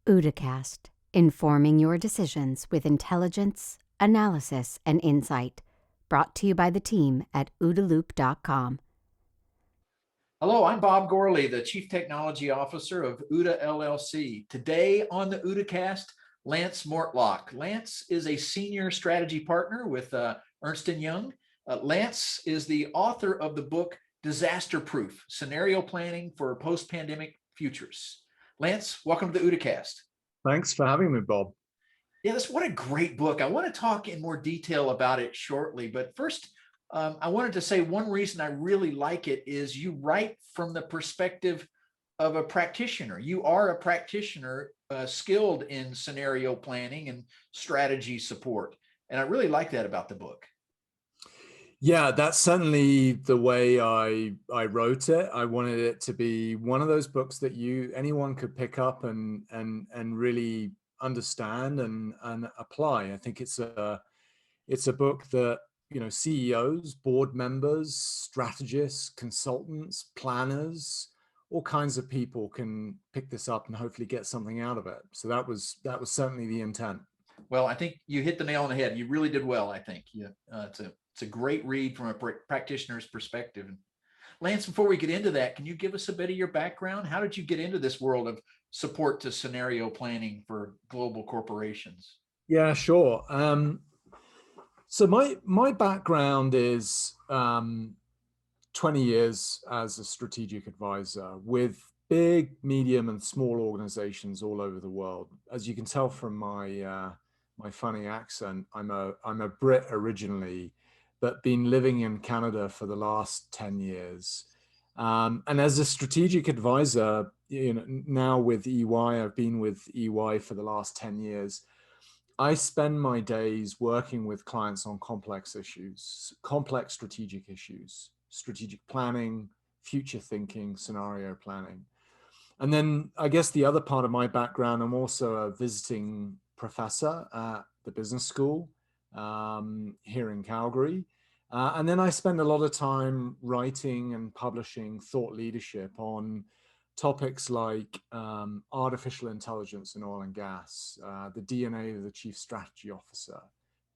OODAcast, informing your decisions with intelligence, analysis, and insight. Brought to you by the team at OODAloop.com. Hello, I'm Bob Gorley, the Chief Technology Officer of OODA LLC. Today on the OODAcast, Lance Mortlock. Lance is a senior strategy partner with Ernst & Young. Lance is the author of the book Disaster Proof: Scenario Planning for Post-Pandemic Futures. Lance, welcome to the OODAcast. Thanks for having me, Bob. Yeah, what a great book. I want to talk in more detail about it shortly, but first, I wanted to say one reason I really like it is you write from the perspective of a practitioner. You are a practitioner skilled in scenario planning and strategy support. And I really like that about the book. Yeah, that's certainly the way I wrote it. I wanted it to be one of those books that anyone could pick up and really understand and apply. I think it's a book that, you know, CEOs, board members, strategists, consultants, planners, all kinds of people can pick this up and hopefully get something out of it. So that was certainly the intent. Well, I think you hit the nail on the head. You really did well, I think. It's a great read from a practitioner's perspective. Lance, before we get into that, can you give us a bit of your background? How did you get into this world of support to scenario planning for global corporations? Yeah, sure. So my background is 20 years as a strategic advisor with big, medium, and small organizations all over the world. As you can tell from my my funny accent, I'm a Brit originally, but been living in Canada for the last 10 years. And as a strategic advisor, you know, now with EY, I've been with EY for the last 10 years. I spend my days working with clients on complex issues, complex strategic issues, strategic planning, future thinking, scenario planning. And then I guess the other part of my background, I'm also a visiting professor at the business school here in Calgary. And then I spend a lot of time writing and publishing thought leadership on topics like artificial intelligence in oil and gas, the DNA of the chief strategy officer,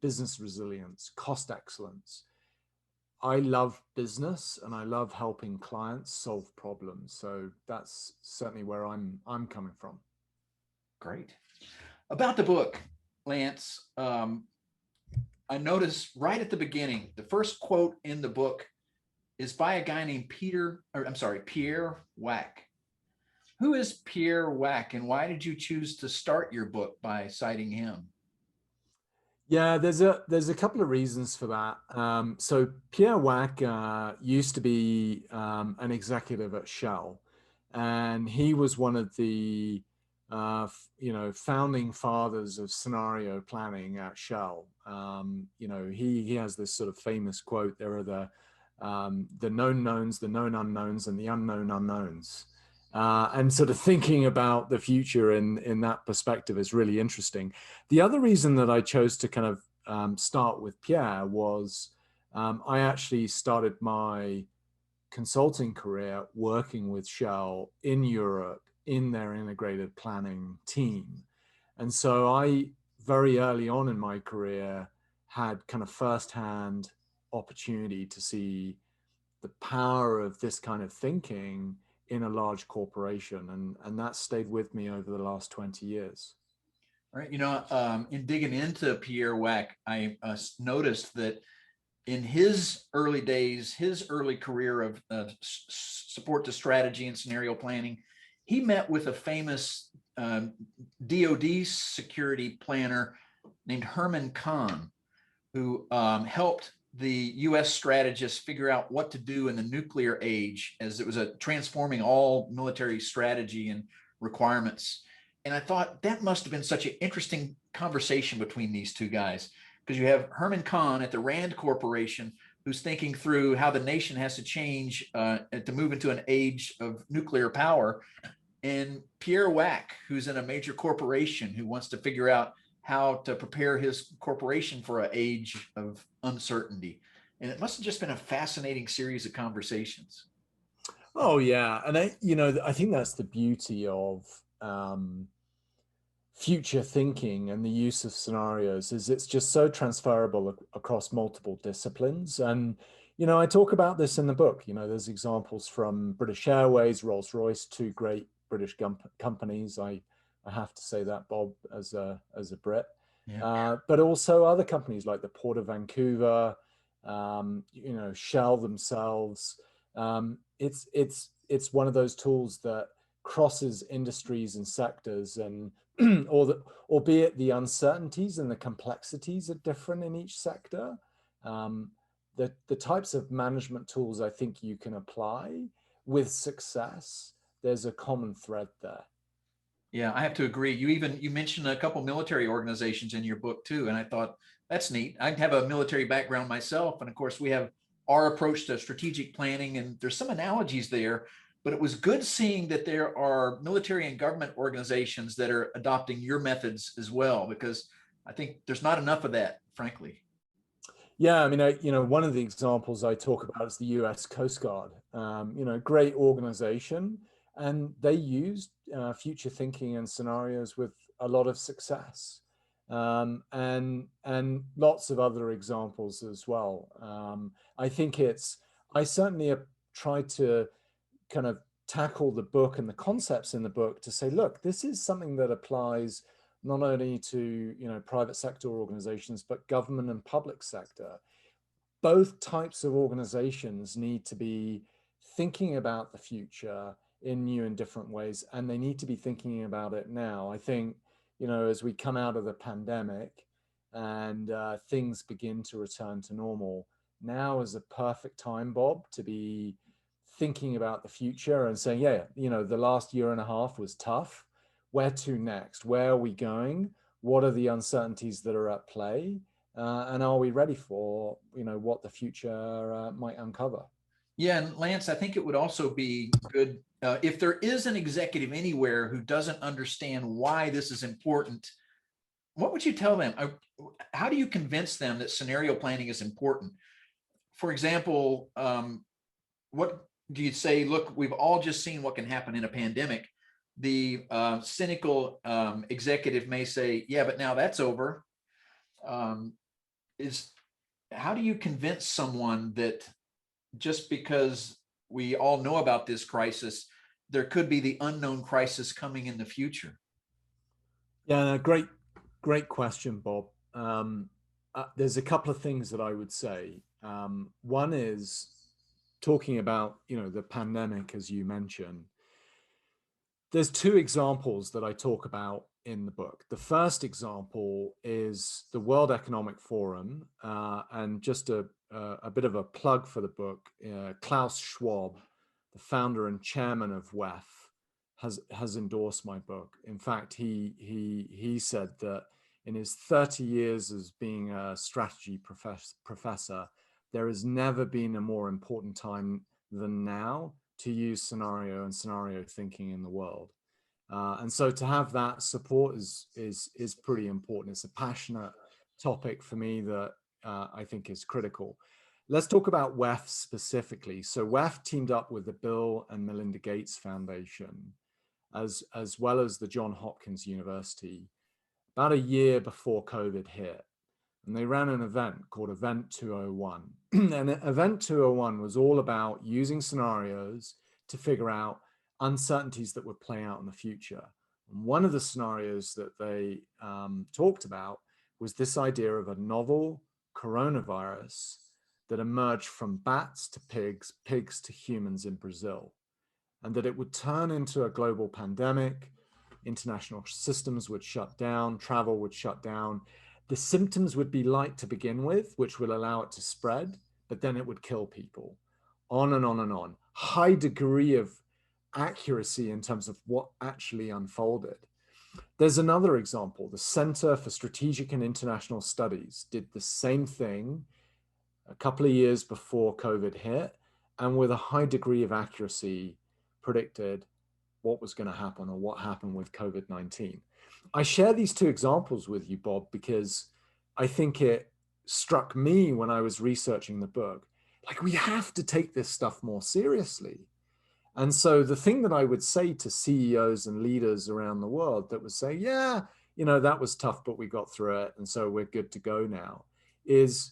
business resilience, cost excellence. I love business and I love helping clients solve problems. So that's certainly where I'm coming from. Great. About the book, Lance, I noticed right at the beginning, the first quote in the book is by a guy named Pierre Wack. Who is Pierre Wack, and why did you choose to start your book by citing him? Yeah, there's a couple of reasons for that. So Pierre Wack used to be an executive at Shell, and he was one of the founding fathers of scenario planning at Shell. He has this sort of famous quote: "There are the known knowns, the known unknowns, and the unknown unknowns." And sort of thinking about the future in that perspective is really interesting. The other reason that I chose to kind of start with Pierre was I actually started my consulting career working with Shell in Europe in their integrated planning team. And so I, very early on in my career, had kind of firsthand opportunity to see the power of this kind of thinking in a large corporation. And that stayed with me over the last 20 years. All right. You know, in digging into Pierre Wack, I noticed that in his early days, his early career of support to strategy and scenario planning, he met with a famous DoD security planner named Herman Kahn, who helped the U.S. strategists figure out what to do in the nuclear age, as it was transforming all military strategy and requirements. And I thought that must have been such an interesting conversation between these two guys, because you have Herman Kahn at the Rand Corporation, who's thinking through how the nation has to change to move into an age of nuclear power, and Pierre Wack, who's in a major corporation who wants to figure out how to prepare his corporation for an age of uncertainty. And it must have just been a fascinating series of conversations. Oh yeah, and I think that's the beauty of future thinking and the use of scenarios is it's just so transferable across multiple disciplines. And, I talk about this in the book. There's examples from British Airways, Rolls-Royce, two great British companies. I have to say that, Bob, as a Brit. Yeah. But also other companies like the Port of Vancouver, Shell themselves. It's one of those tools that crosses industries and sectors, and albeit the uncertainties and the complexities are different in each sector. The types of management tools I think you can apply with success, there's a common thread there. Yeah, I have to agree. You mentioned a couple military organizations in your book too, and I thought that's neat. I have a military background myself, and of course we have our approach to strategic planning, and there's some analogies there. But it was good seeing that there are military and government organizations that are adopting your methods as well, because I think there's not enough of that, frankly. Yeah, I mean, one of the examples I talk about is the U.S. Coast Guard. Great organization, and they used future thinking and scenarios with a lot of success, and lots of other examples as well. I certainly have tried to kind of tackle the book and the concepts in the book to say, look, this is something that applies not only to private sector organizations, but government and public sector. Both types of organizations need to be thinking about the future in new and different ways, and they need to be thinking about it now. I think, as we come out of the pandemic and things begin to return to normal, now is a perfect time, Bob, to be thinking about the future and saying, yeah, the last year and a half was tough. Where to next? Where are we going? What are the uncertainties that are at play? And are we ready for, what the future might uncover? Yeah, and Lance, I think it would also be good if there is an executive anywhere who doesn't understand why this is important. What would you tell them? How do you convince them that scenario planning is important? For example, what do you say? Look, we've all just seen what can happen in a pandemic. The cynical executive may say, "Yeah, but now that's over." Is How do you convince someone that just because we all know about this crisis, there could be the unknown crisis coming in the future? Yeah, great question, Bob. There's a couple of things that I would say. One is talking about, the pandemic, as you mentioned. There's two examples that I talk about in the book. The first example is the World Economic Forum, and just a bit of a plug for the book. Klaus Schwab, the founder and chairman of WEF, has endorsed my book. In fact, he said that in his 30 years as being a strategy professor, there has never been a more important time than now to use scenario and scenario thinking in the world. And so to have that support is pretty important. It's a passionate topic for me that I think is critical. Let's talk about WEF specifically. So WEF teamed up with the Bill and Melinda Gates Foundation, as well as the Johns Hopkins University, about a year before COVID hit. And they ran an event called Event 201. And Event 201 was all about using scenarios to figure out uncertainties that would play out in the future. And one of the scenarios that they talked about was this idea of a novel coronavirus that emerged from bats to pigs, pigs to humans in Brazil, and that it would turn into a global pandemic. International systems would shut down, travel would shut down. The symptoms would be light to begin with, which will allow it to spread, but then it would kill people. On and on and on. High degree of accuracy in terms of what actually unfolded. There's another example. The Center for Strategic and International Studies did the same thing a couple of years before COVID hit, and with a high degree of accuracy predicted what was going to happen or what happened with COVID-19. I share these two examples with you, Bob, because I think it struck me when I was researching the book, like, we have to take this stuff more seriously. And so the thing that I would say to CEOs and leaders around the world that would say, yeah, that was tough, but we got through it, and so we're good to go now, is,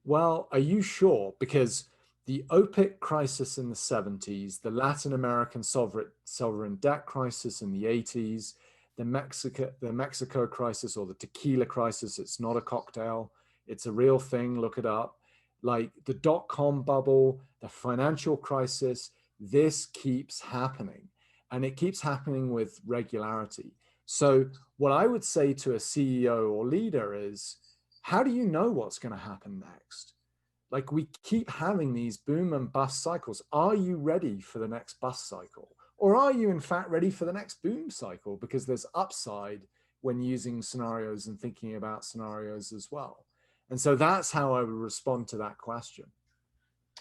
well, are you sure? Because the OPIC crisis in the 70s, the Latin American sovereign debt crisis in the 80s, the Mexico crisis, or the tequila crisis, it's not a cocktail, it's a real thing, look it up. Like the dot-com bubble, the financial crisis, this keeps happening, and it keeps happening with regularity. So what I would say to a CEO or leader is, how do you know what's going to happen next? Like, we keep having these boom and bust cycles. Are you ready for the next bust cycle? Or are you in fact ready for the next boom cycle? Because there's upside when using scenarios and thinking about scenarios as well. And so that's how I would respond to that question.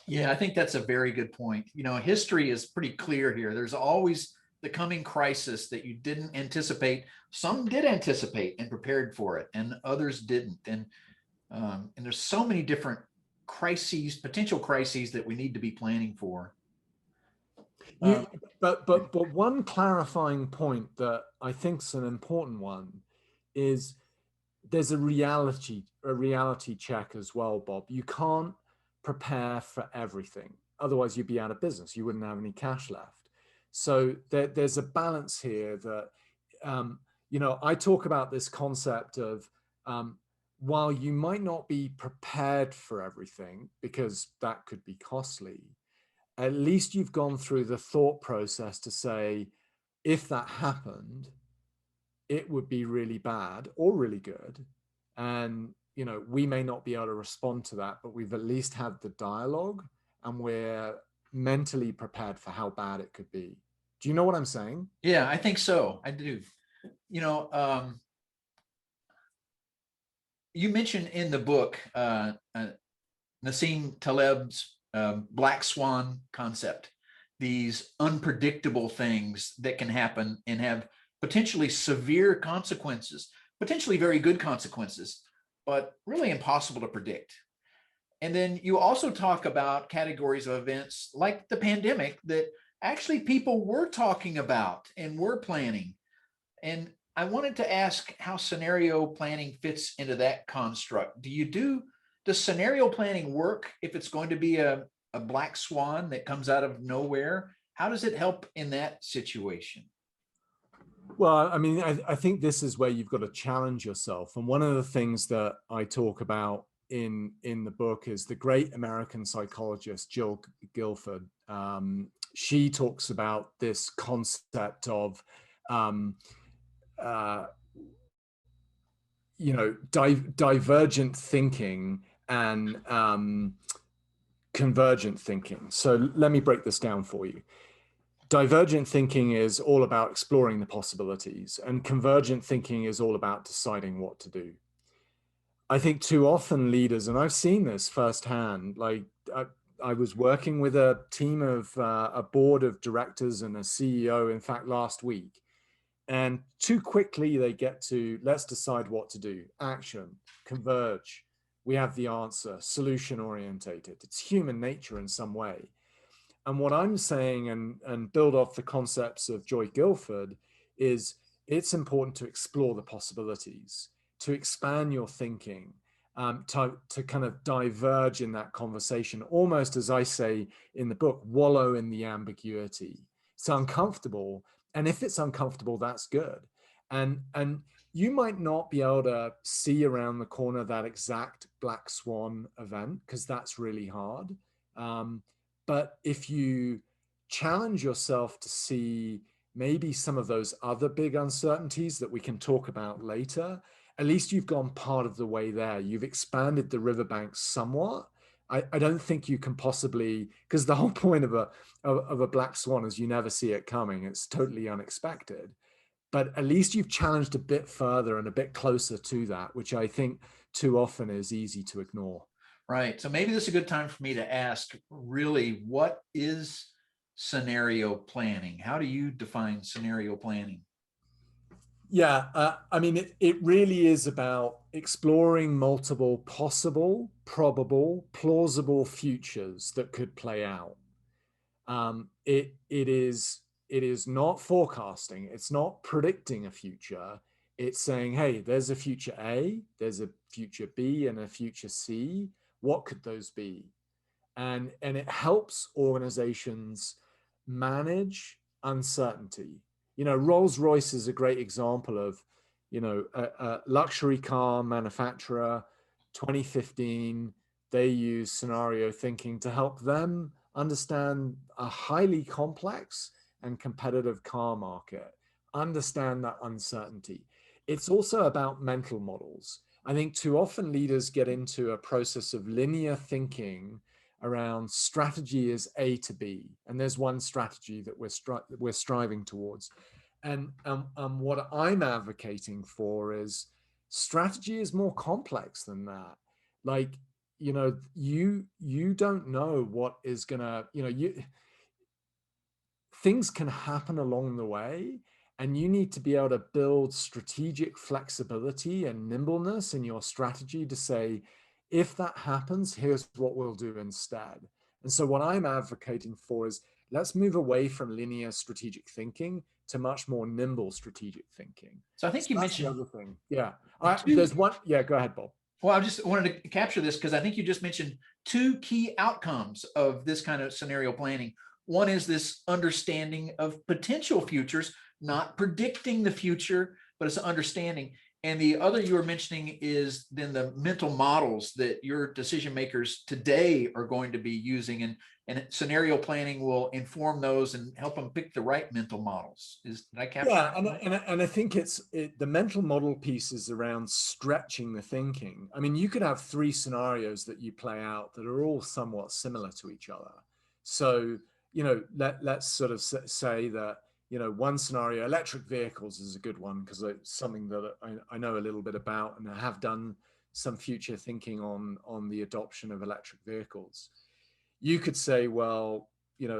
Yeah, I think that's a very good point. History is pretty clear here. There's always the coming crisis that you didn't anticipate. Some did anticipate and prepared for it, and others didn't. And there's so many different crises, potential crises that we need to be planning for. But one clarifying point that I think is an important one is there's a reality check as well, Bob. You can't prepare for everything. Otherwise, you'd be out of business. You wouldn't have any cash left. So there's a balance here that, I talk about this concept of, while you might not be prepared for everything, because that could be costly, at least you've gone through the thought process to say, if that happened, it would be really bad or really good. And, we may not be able to respond to that, but we've at least had the dialogue, and we're mentally prepared for how bad it could be. Do you know what I'm saying? Yeah, I think so. I do. You mentioned in the book, Nassim Taleb's black swan concept, these unpredictable things that can happen and have potentially severe consequences, potentially very good consequences, but really impossible to predict. And then you also talk about categories of events like the pandemic that actually people were talking about and were planning. And I wanted to ask how scenario planning fits into that construct. Does scenario planning work if it's going to be a black swan that comes out of nowhere? How does it help in that situation? Well, I mean, I think this is where you've got to challenge yourself. And one of the things that I talk about in the book is the great American psychologist, Jill Guilford. She talks about this concept of, divergent thinking and convergent thinking. So let me break this down for you. Divergent thinking is all about exploring the possibilities, and convergent thinking is all about deciding what to do. I think too often leaders, and I've seen this firsthand, like I was working with a team of a board of directors and a CEO, in fact, last week. And too quickly they get to, let's decide what to do. Action, converge. We have the answer, solution orientated. It's human nature in some way. And what I'm saying, and build off the concepts of Joy Guilford, is it's important to explore the possibilities, to expand your thinking, to kind of diverge in that conversation, almost, as I say in the book, wallow in the ambiguity. It's uncomfortable. And if it's uncomfortable, that's good. And you might not be able to see around the corner that exact black swan event, because that's really hard. But if you challenge yourself to see maybe some of those other big uncertainties that we can talk about later, at least you've gone part of the way there. You've expanded the riverbank somewhat. I don't think you can possibly, because the whole point of a black swan is you never see it coming. It's totally unexpected. But at least you've challenged a bit further and a bit closer to that, which I think too often is easy to ignore. Right. So maybe this is a good time for me to ask, really, what is scenario planning? How do you define scenario planning? Yeah, I mean, it really is about exploring multiple possible, probable, plausible futures that could play out. It is not forecasting. It's not predicting a future. It's saying, hey, there's a future A, there's a future B, and a future C. What could those be? And it helps organizations manage uncertainty. Rolls-Royce is a great example of, a luxury car manufacturer, 2015, they use scenario thinking to help them understand a highly complex and competitive car market, understand that uncertainty. It's also about mental models. I think too often leaders get into a process of linear thinking around strategy is A to B, and there's one strategy that we're striving towards. And what I'm advocating for is strategy is more complex than that. Like, you don't know what is gonna, things can happen along the way, and you need to be able to build strategic flexibility and nimbleness in your strategy to say, if that happens, here's what we'll do instead. And so what I'm advocating for is, let's move away from linear strategic thinking to much more nimble strategic thinking. So I think you mentioned the other thing. Yeah. There's one. Yeah, go ahead, Bob. Well, I just wanted to capture this because I think you just mentioned two key outcomes of this kind of scenario planning. One is this understanding of potential futures, not predicting the future, but it's an understanding. And the other you were mentioning is then the mental models that your decision makers today are going to be using, and scenario planning will inform those and help them pick the right mental models. Did I capture? Yeah, and I think the mental model piece is around stretching the thinking. I mean, you could have 3 scenarios that you play out that are all somewhat similar to each other. So, let's sort of say that, one scenario, electric vehicles is a good one because it's something that I know a little bit about, and I have done some future thinking on the adoption of electric vehicles. You could say, well,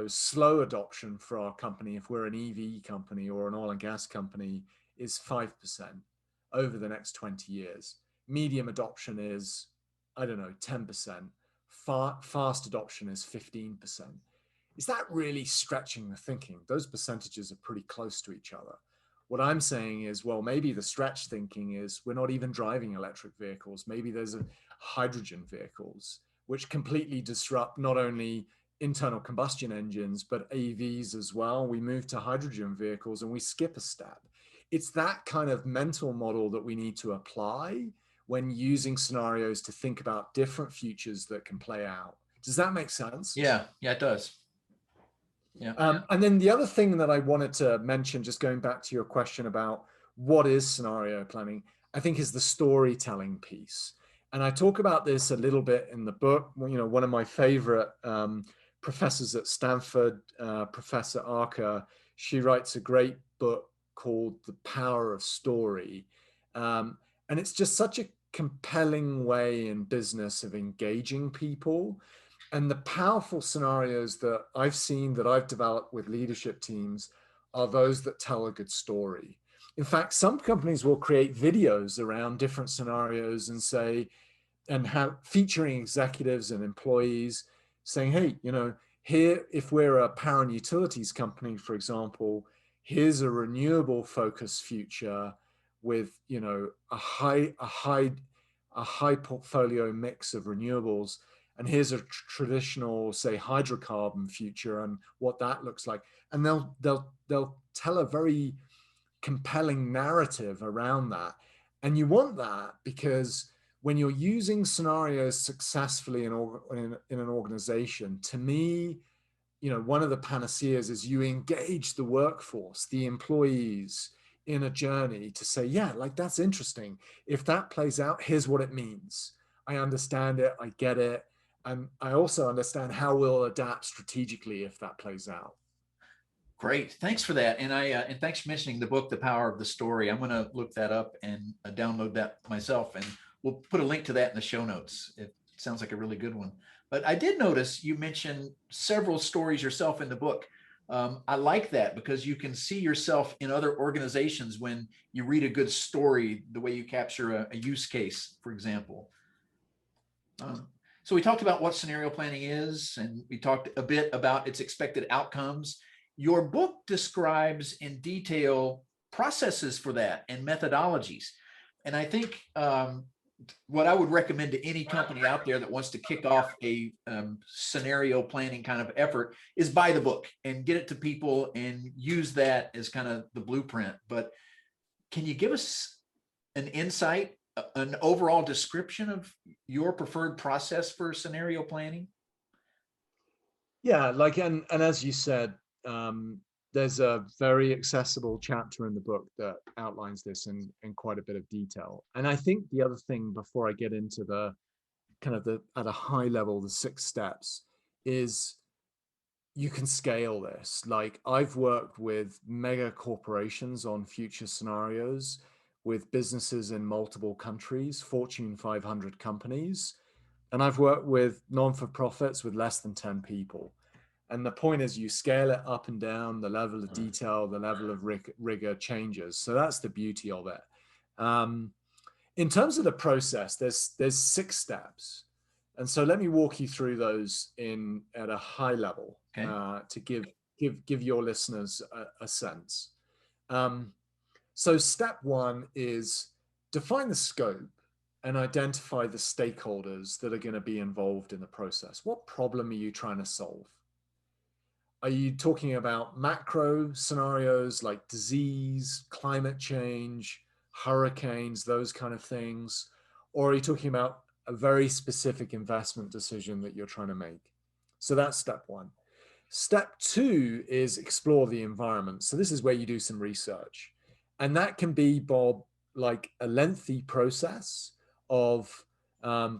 slow adoption for our company, if we're an EV company or an oil and gas company, is 5% over the next 20 years. Medium adoption is, 10%. Fast adoption is 15%. Is that really stretching the thinking? Those percentages are pretty close to each other. What I'm saying is, well, maybe the stretch thinking is we're not even driving electric vehicles. Maybe there's hydrogen vehicles, which completely disrupt not only internal combustion engines, but AVs as well. We move to hydrogen vehicles and we skip a step. It's that kind of mental model that we need to apply when using scenarios to think about different futures that can play out. Does that make sense? Yeah, it does. Yeah. And then the other thing that I wanted to mention, just going back to your question about what is scenario planning, I think is the storytelling piece. And I talk about this a little bit in the book. One of my favorite professors at Stanford, Professor Arca, she writes a great book called The Power of Story. And it's just such a compelling way in business of engaging people. And the powerful scenarios that I've seen, that I've developed with leadership teams, are those that tell a good story. In fact, some companies will create videos around different scenarios and say, and have featuring executives and employees saying, hey, here, if we're a power and utilities company, for example, here's a renewable focus future with, a high portfolio mix of renewables. And here's a traditional, say, hydrocarbon future and what that looks like. And they'll tell a very compelling narrative around that. And you want that because when you're using scenarios successfully in an organization, to me, one of the panaceas is you engage the workforce, the employees, in a journey to say, yeah, like, that's interesting. If that plays out, here's what it means. I understand it. I get it. And I also understand how we'll adapt strategically if that plays out. Great. Thanks for that. And thanks for mentioning the book, The Power of the Story. I'm going to look that up and download that myself. And we'll put a link to that in the show notes. It sounds like a really good one. But I did notice you mentioned several stories yourself in the book. I like that because you can see yourself in other organizations when you read a good story, the way you capture a use case, for example. So we talked about what scenario planning is, and we talked a bit about its expected outcomes. Your book describes in detail processes for that and methodologies. And I think what I would recommend to any company out there that wants to kick off a scenario planning kind of effort is buy the book and get it to people and use that as kind of the blueprint. But can you give us an insight, an overall description of your preferred process for scenario planning? Yeah, like, and as you said, there's a very accessible chapter in the book that outlines this in quite a bit of detail. And I think the other thing before I get into the kind of at a high level, the 6 steps, is you can scale this. Like, I've worked with mega corporations on future scenarios with businesses in multiple countries, Fortune 500 companies. And I've worked with non-for-profits with less than 10 people. And the point is you scale it up and down, the level of detail, the level of rigor changes. So that's the beauty of it. In terms of the process, there's 6 steps. And so let me walk you through those at a high level, okay, to give your listeners a sense. So step 1 is define the scope and identify the stakeholders that are going to be involved in the process. What problem are you trying to solve? Are you talking about macro scenarios like disease, climate change, hurricanes, those kind of things? Or are you talking about a very specific investment decision that you're trying to make? So that's step 1. Step 2 is explore the environment. So this is where you do some research. And that can be, Bob, like a lengthy process of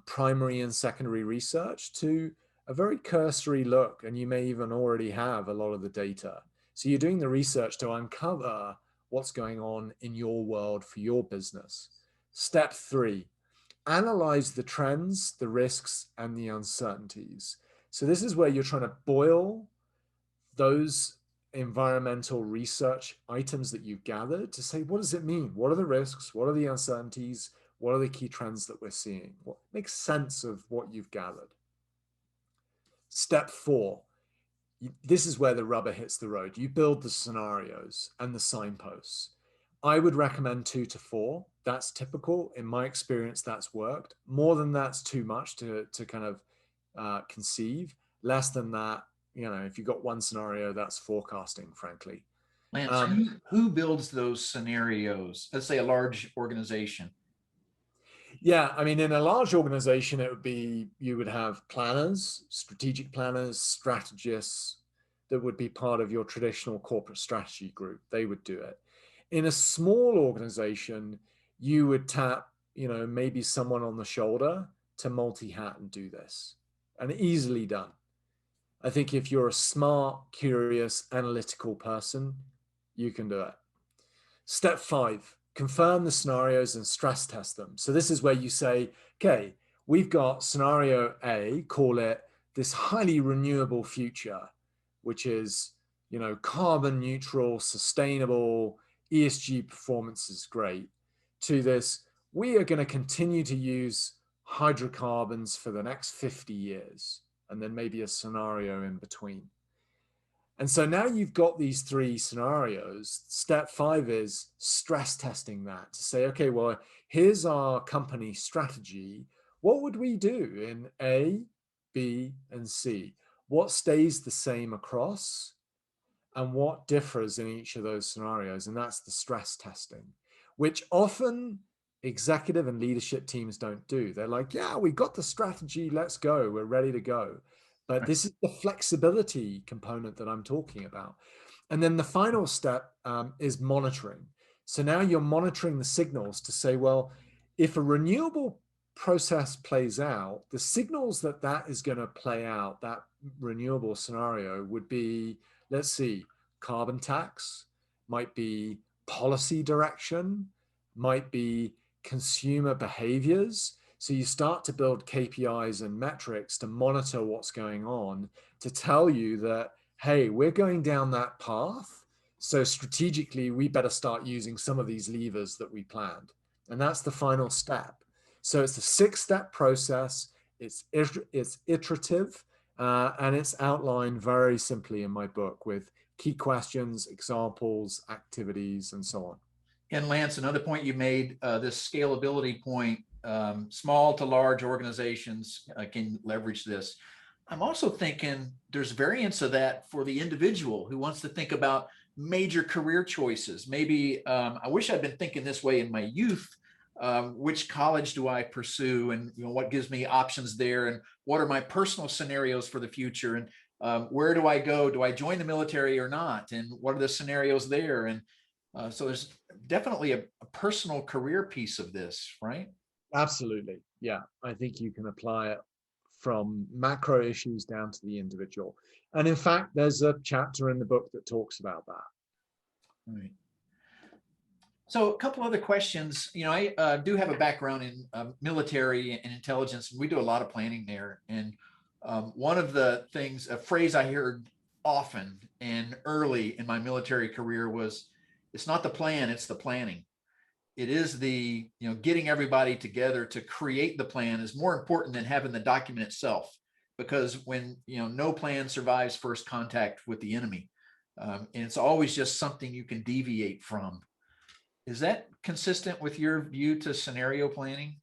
primary and secondary research to a very cursory look, and you may even already have a lot of the data. So you're doing the research to uncover what's going on in your world for your business. Step 3, analyze the trends, the risks, and the uncertainties. So this is where you're trying to boil those environmental research items that you've gathered to say, what does it mean? What are the risks? What are the uncertainties? What are the key trends that we're seeing? What makes sense of what you've gathered? Step 4, this is where the rubber hits the road. You build the scenarios and the signposts. I would recommend 2 to 4. That's typical. In my experience, that's worked. More than that's too much to kind of conceive. Less than that, if you've got one scenario, that's forecasting, frankly. Lance, who builds those scenarios? Let's say a large organization. Yeah, I mean, in a large organization, you would have planners, strategic planners, strategists that would be part of your traditional corporate strategy group. They would do it. In a small organization, you would tap, maybe someone on the shoulder to multi-hat and do this, and easily done. I think if you're a smart, curious, analytical person, you can do it. Step 5, confirm the scenarios and stress test them. So this is where you say, okay, we've got scenario A, call it this highly renewable future, which is, carbon neutral, sustainable, ESG performance is great, to this, we are going to continue to use hydrocarbons for the next 50 years, and then maybe a scenario in between. And so now you've got these 3 scenarios. Step 5 is stress testing that to say, okay, well, here's our company strategy. What would we do in A, B, and C? What stays the same across and what differs in each of those scenarios? And that's the stress testing, which often executive and leadership teams don't do. They're like, yeah, we got the strategy. Let's go. We're ready to go. But this is the flexibility component that I'm talking about. And then the final step is monitoring. So now you're monitoring the signals to say, well, if a renewable process plays out, the signals that is going to play out, that renewable scenario would be, let's see, carbon tax, might be policy direction, might be consumer behaviors. So you start to build KPIs and metrics to monitor what's going on, to tell you that, hey, we're going down that path. So strategically, we better start using some of these levers that we planned. And that's the final step. So it's a 6-step process. It's iterative, and it's outlined very simply in my book with key questions, examples, activities, and so on. And Lance, another point you made, this scalability point, small to large organizations can leverage this. I'm also thinking there's variants of that for the individual who wants to think about major career choices. Maybe I wish I'd been thinking this way in my youth. Which college do I pursue, and what gives me options there, and what are my personal scenarios for the future, and where do I go? Do I join the military or not? And what are the scenarios there? And so there's definitely a personal career piece of this, right? Absolutely. Yeah. I think you can apply it from macro issues down to the individual. And in fact, there's a chapter in the book that talks about that. Right. So a couple other questions. I do have a background in military and intelligence, and we do a lot of planning there. And one of the things, a phrase I heard often and early in my military career was, it's not the plan, it's the planning. It is the, getting everybody together to create the plan is more important than having the document itself. Because when, no plan survives first contact with the enemy. And it's always just something you can deviate from. Is that consistent with your view to scenario planning?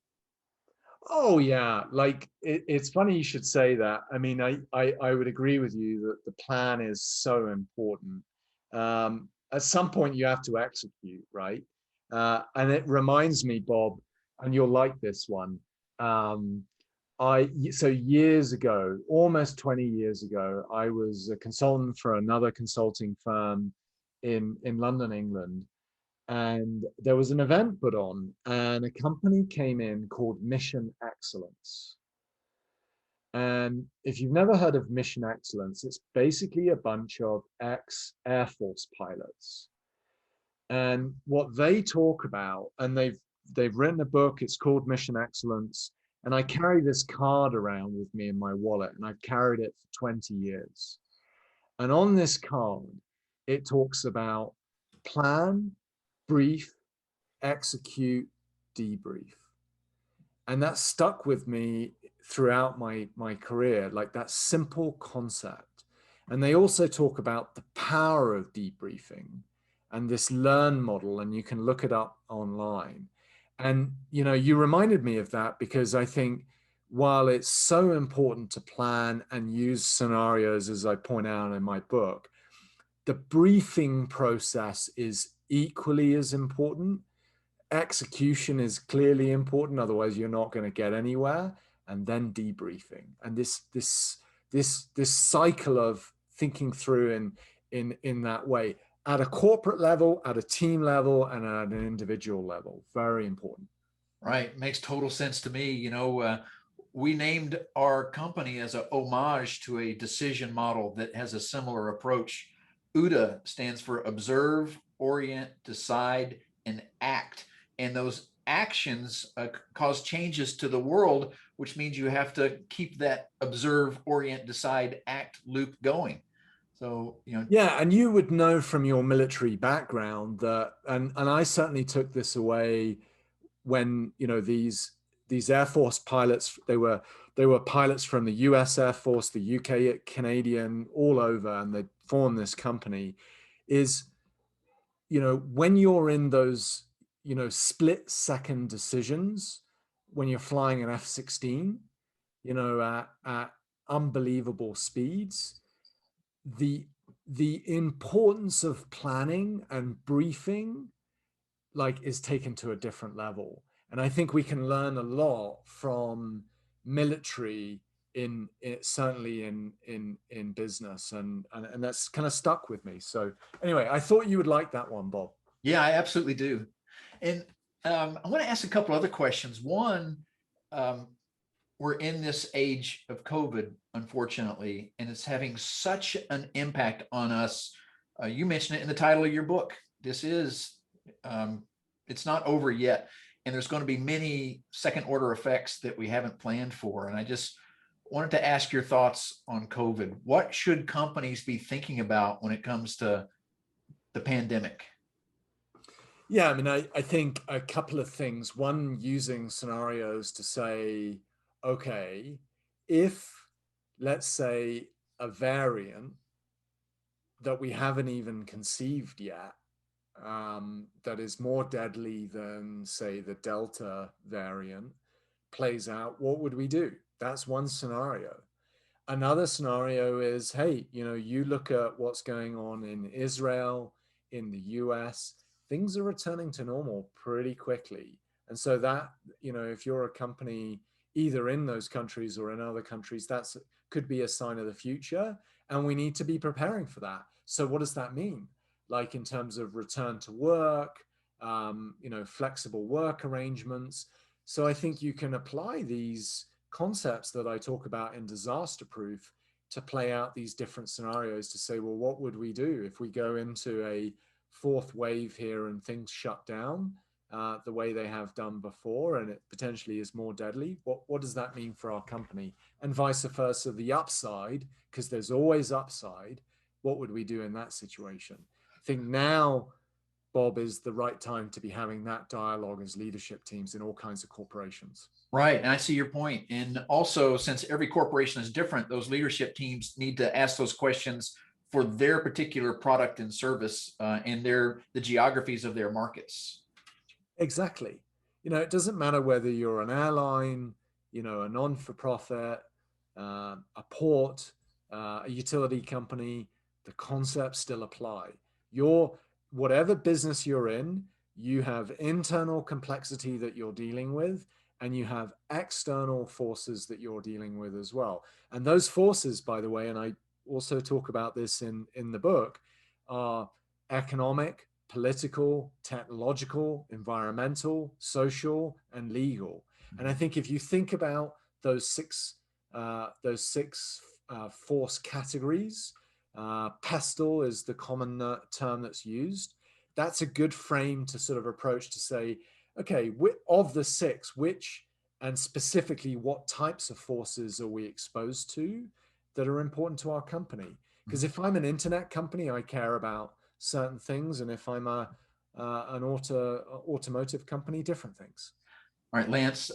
Oh yeah, like it's funny you should say that. I mean, I would agree with you that the plan is so important. At some point you have to execute, right? And it reminds me, Bob, and you'll like this one. So years ago, almost 20 years ago, I was a consultant for another consulting firm in London, England. And there was an event put on, and a company came in called Mission Excellence. And if you've never heard of Mission Excellence, it's basically a bunch of ex-Air Force pilots. And what they talk about, and they've written a book, it's called Mission Excellence. And I carry this card around with me in my wallet, and I've carried it for 20 years. And on this card, it talks about plan, brief, execute, debrief. And that stuck with me throughout my career, like that simple concept. And they also talk about the power of debriefing and this learn model, and you can look it up online. And you reminded me of that, because I think while it's so important to plan and use scenarios, as I point out in my book, the briefing process is equally as important. Execution is clearly important, otherwise you're not going to get anywhere. And then debriefing, and this cycle of thinking through in that way, at a corporate level, at a team level, and at an individual level. Very important. Right. Makes total sense to me. We named our company as a homage to a decision model that has a similar approach. OODA stands for observe, orient, decide, and act. And those actions cause changes to the world, which means you have to keep that observe, orient, decide, act loop going. So, yeah, and you would know from your military background that, and I certainly took this away when these Air Force pilots, they were pilots from the US Air Force, the UK, Canadian, all over, and they formed this company. Is when you're in those split second decisions, when you're flying an F-16, at unbelievable speeds, the importance of planning and briefing is taken to a different level. And I think we can learn a lot from military certainly in business, and that's kind of stuck with me. So anyway, I thought you would like that one, Bob. Yeah, I absolutely do. And I want to ask a couple other questions. One, we're in this age of COVID, unfortunately, and it's having such an impact on us. You mentioned it in the title of your book. This is, it's not over yet. And there's going to be many second order effects that we haven't planned for. And I just wanted to ask your thoughts on COVID. What should companies be thinking about when it comes to the pandemic? Yeah, I mean, I think a couple of things. One, using scenarios to say, okay, if, let's say, a variant that we haven't even conceived yet, that is more deadly than, say, the Delta variant plays out, what would we do? That's one scenario. Another scenario is, hey, you look at what's going on in Israel, in the US, things are returning to normal pretty quickly. And so that, if you're a company either in those countries or in other countries, that's could be a sign of the future. And we need to be preparing for that. So what does that mean? Like in terms of return to work, flexible work arrangements. So I think you can apply these concepts that I talk about in disaster proof to play out these different scenarios to say, well, what would we do if we go into a fourth wave here and things shut down the way they have done before, and it potentially is more deadly? What does that mean for our company? And vice versa, the upside, because there's always upside. What would we do in that situation? I think now, Bob, is the right time to be having that dialogue as leadership teams in all kinds of corporations. Right. And I see your point. And also, since every corporation is different, those leadership teams need to ask those questions for their particular product and service and the geographies of their markets. Exactly. It doesn't matter whether you're an airline, a non-for-profit, a port, a utility company, the concepts still apply. Whatever business you're in, you have internal complexity that you're dealing with, and you have external forces that you're dealing with as well. And those forces, by the way, and I also talk about this in the book, are economic, political, technological, environmental, social, and legal. And I think if you think about those six force categories, pestle is the common term that's used. That's a good frame to sort of approach to say, okay, of the six, which and specifically what types of forces are we exposed to that are important to our company? Because if I'm an internet company, I care about certain things, and if I'm an automotive company, different things. All right, Lance.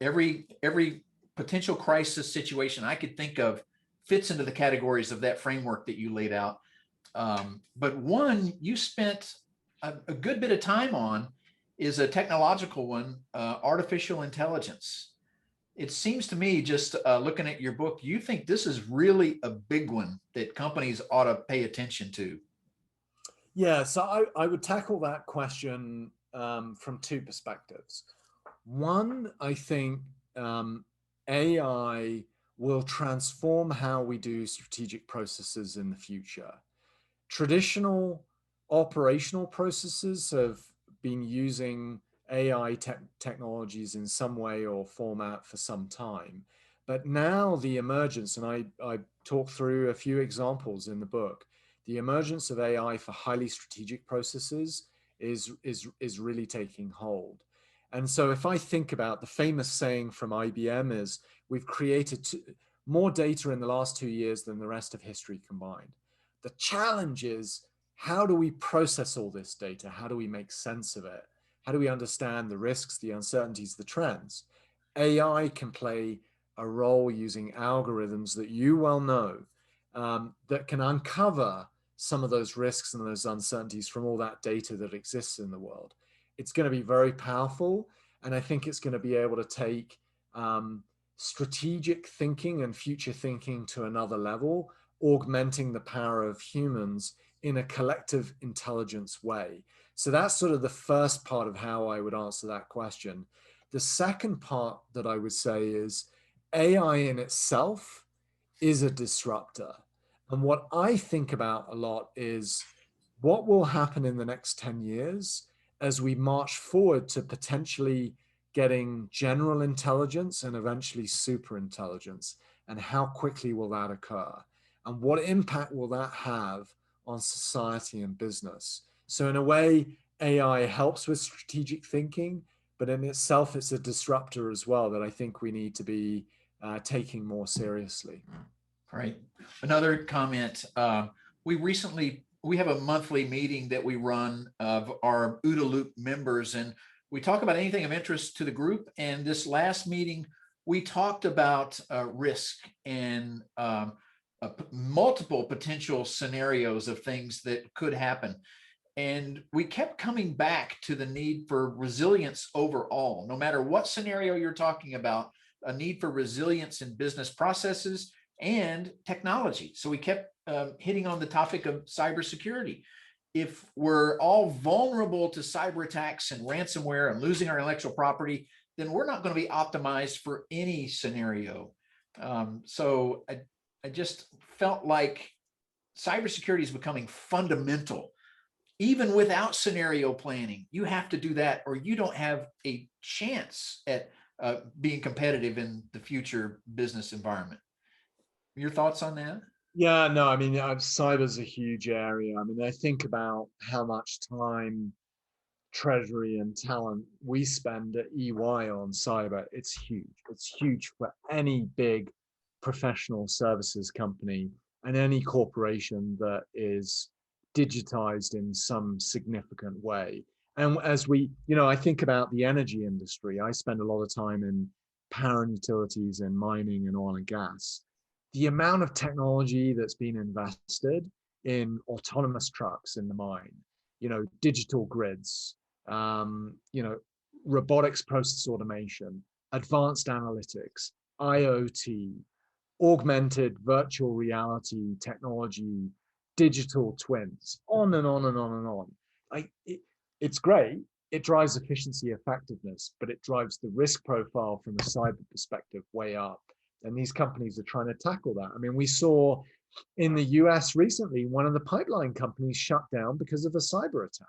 Every potential crisis situation I could think of fits into the categories of that framework that you laid out. But one you spent a good bit of time on is a technological one, artificial intelligence. It seems to me, just looking at your book, you think this is really a big one that companies ought to pay attention to. Yeah, so I would tackle that question from two perspectives. One, I think AI will transform how we do strategic processes in the future. Traditional operational processes have been using AI technologies in some way or format for some time. But now the emergence, and I talk through a few examples in the book, the emergence of AI for highly strategic processes is really taking hold. And so if I think about the famous saying from IBM is, we've created more data in the last 2 years than the rest of history combined. The challenge is, how do we process all this data? How do we make sense of it? How do we understand the risks, the uncertainties, the trends? AI can play a role using algorithms that you well know that can uncover some of those risks and those uncertainties from all that data that exists in the world. It's going to be very powerful, and I think it's going to be able to take strategic thinking and future thinking to another level, augmenting the power of humans in a collective intelligence way. So that's sort of the first part of how I would answer that question. The second part that I would say is AI in itself is a disruptor. And what I think about a lot is what will happen in the next 10 years as we march forward to potentially getting general intelligence and eventually super intelligence, and how quickly will that occur? And what impact will that have on society and business? So in a way, AI helps with strategic thinking, but in itself, it's a disruptor as well that I think we need to be taking more seriously. Right. Another comment. We have a monthly meeting that we run of our OODA Loop members, and we talk about anything of interest to the group. And this last meeting, we talked about risk and multiple potential scenarios of things that could happen. And we kept coming back to the need for resilience overall, no matter what scenario you're talking about, a need for resilience in business processes and technology. So we kept hitting on the topic of cybersecurity. If we're all vulnerable to cyber attacks and ransomware and losing our intellectual property, then we're not going to be optimized for any scenario. So I just felt like cybersecurity is becoming fundamental. Even without scenario planning, you have to do that, or you don't have a chance at being competitive in the future business environment. Your thoughts on that? Yeah, no, I mean, cyber's a huge area. I mean, I think about how much time, treasury, and talent we spend at EY on cyber. It's huge. It's huge for any big professional services company and any corporation that is digitized in some significant way. And as we, I think about the energy industry. I spend a lot of time in power and utilities and mining and oil and gas. The amount of technology that's been invested in autonomous trucks in the mine, digital grids, robotics process automation, advanced analytics, IoT, augmented virtual reality technology, digital twins, on and on and on and on. It's great. It drives efficiency, effectiveness, but it drives the risk profile from a cyber perspective way up. And these companies are trying to tackle that. I mean, we saw in the US recently, one of the pipeline companies shut down because of a cyber attack.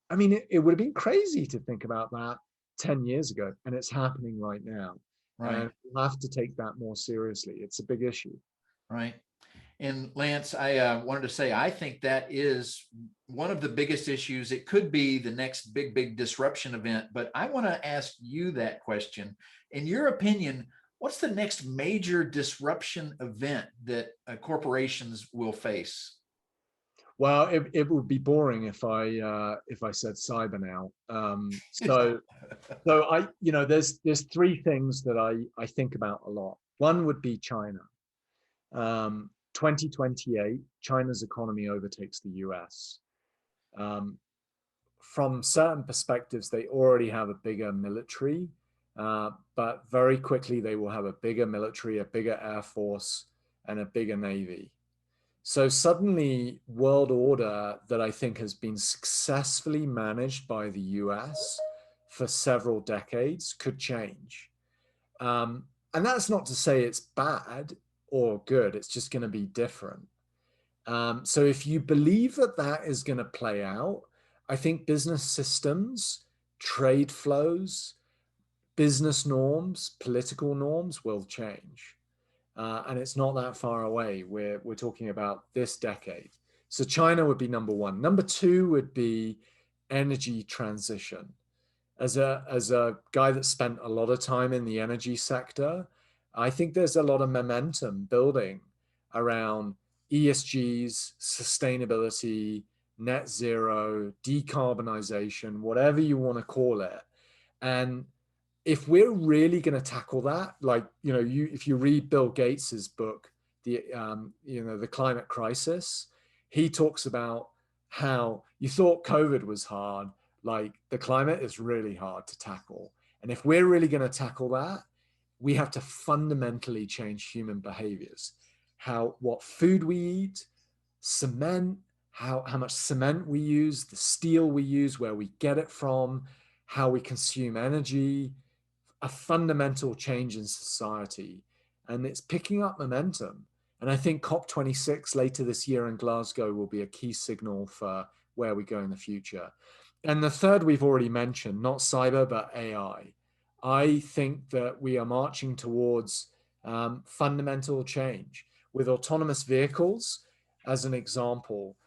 I mean, it would have been crazy to think about that 10 years ago, and it's happening right now. Right. And we'll have to take that more seriously. It's a big issue. Right. And Lance, I wanted to say, I think that is one of the biggest issues. It could be the next big disruption event, but I want to ask you that question. In your opinion, what's the next major disruption event that corporations will face? Well, it would be boring if I said cyber now. So there's three things that I think about a lot. One would be China. 2028, China's economy overtakes the US. From certain perspectives, they already have a bigger military, but very quickly they will have a bigger military, a bigger air force, and a bigger navy. So suddenly, world order that I think has been successfully managed by the US for several decades could change. And that's not to say it's bad or good. It's just going to be different. So if you believe that that is going to play out, I think business systems, trade flows, business norms, political norms will change. And it's not that far away. We're talking about this decade. So China would be number one. Number two would be energy transition. As a guy that spent a lot of time in the energy sector, I think there's a lot of momentum building around ESGs, sustainability, net zero, decarbonization, whatever you want to call it. And if we're really going to tackle that, like, if you read Bill Gates's book, the climate crisis, he talks about how you thought COVID was hard. Like, the climate is really hard to tackle. And if we're really going to tackle that, we have to fundamentally change human behaviors. What food we eat, cement, how much cement we use, the steel we use, where we get it from, how we consume energy, a fundamental change in society. And it's picking up momentum. And I think COP26 later this year in Glasgow will be a key signal for where we go in the future. And the third we've already mentioned, not cyber, but AI. I think that we are marching towards fundamental change with autonomous vehicles. As an example,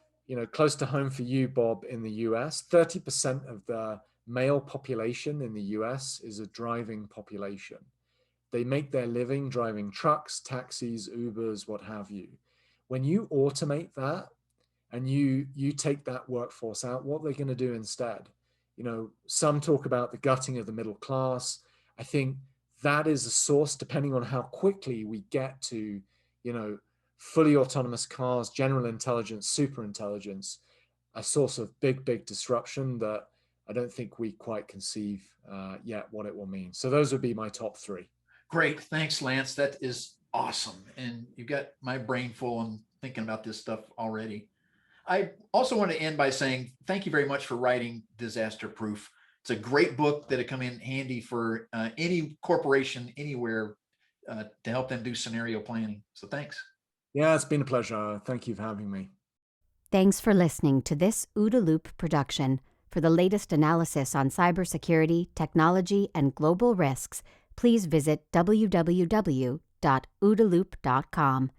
close to home for you, Bob, in the US, 30% of the male population in the US is a driving population. They make their living driving trucks, taxis, Ubers, what have you. When you automate that and you take that workforce out, what they're going to do instead? Some talk about the gutting of the middle class. I think that is a source, depending on how quickly we get to, fully autonomous cars, general intelligence, super intelligence, a source of big disruption that I don't think we quite conceive yet what it will mean. So those would be my top three. Great. Thanks, Lance. That is awesome. And you've got my brain full on thinking about this stuff already. I also want to end by saying thank you very much for writing Disaster Proof. It's a great book that'll come in handy for any corporation anywhere to help them do scenario planning. So thanks. Yeah, it's been a pleasure. Thank you for having me. Thanks for listening to this OODA Loop production. For the latest analysis on cybersecurity, technology, and global risks, please visit www.oodaloop.com.